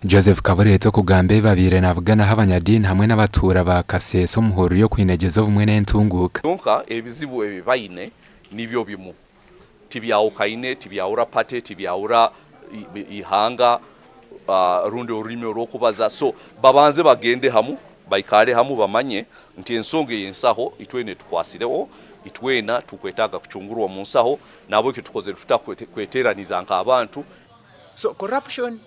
Joseph Kabuleta kugambe babire navugana habanyadini hamwe n'abatura ba Kasese omuhoro yo kwinegezo obumwe n'entunguka. Donka ebizibu ebibaine nibyo bimu. Tibyawo kaine, tibyaura pate, tibyaura ihanga runde urime orokubaza. So babanze bagende hamu, baikare hamu bamanye nti ensonge yensaho itwene tukwasirewo, itwena tukwetaga kuchungurwa mu nsaho nabo ke tukoze tutakweteraniza nka abantu. So corruption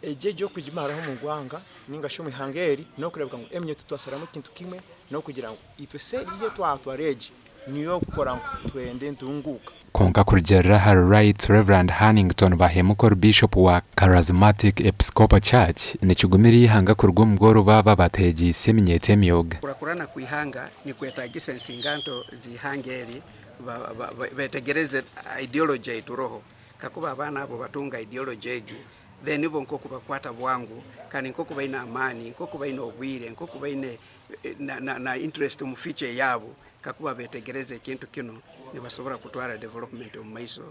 ejejo kujimaraho mu gwanga ninga shumwe hangeri no kurebuka ngo emye tutwasaramo kintu kimwe no kugira ngo itwe se iyo twatwareje niyo gukora ngo twende ntunguka. Konka kurjera har right Reverend Hannington bahemukor Bishop wa Charismatic Episcopal Church ne kigumiri hanga kurwo mugoro baba bateji seminyete myoga kurakurana kuihanga ni kweta Agacencwire zihangeri betegereze ideology turoho kakuba abana abo batunga ideology egi then ibo nkoko bakwata bwangu kandi nkoko baina amani nkoko baina obwire nkoko baina na interest mu future yabo kakuba betegereze kintu kino nibasobora kutwara development mu maiso.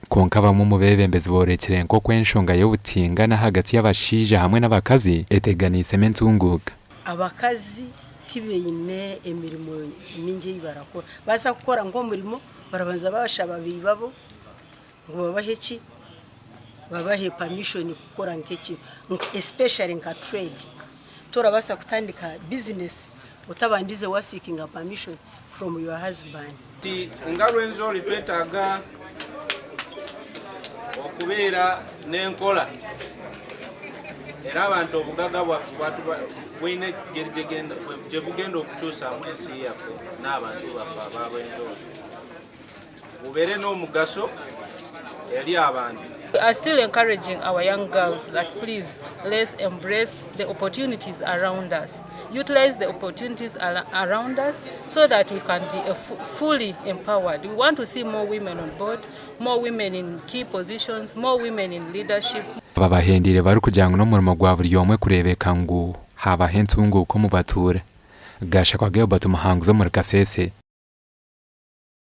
Konka bamwe mu bebembezi borekere nkoko enshonga y'obutinga na hagati y'abashija hamwe n'abakazi eteganise mentunguka. Abakazi tibeyine emirimo minje yibarakora baza gukora ngo murimo barabanza babashaba bibabo ngo babaheki babahe permission gukora nkeki especially nka trade turabasa kutandika business utabandize seeking a permission from your husband. Ngalo enzo litwetaga okubera n'enkola era abantu obugaga bwaffe bwine gye bugenda okukyusa mu ensi yaffe n'abantu baffe ab'enjawulo bubere n'omugaso eri abantu. We are still encouraging our young girls that please let's embrace the opportunities around us. Utilize the opportunities around us so that we can be fully empowered. We want to see more women on board, more women in key positions, more women in leadership. Babahendire bari kujyanga no murimo gwa buri yomwe kurebeka ngo haba hentunguko mu bature. Gasha kwa geo batumuhanguzo muri Kasese.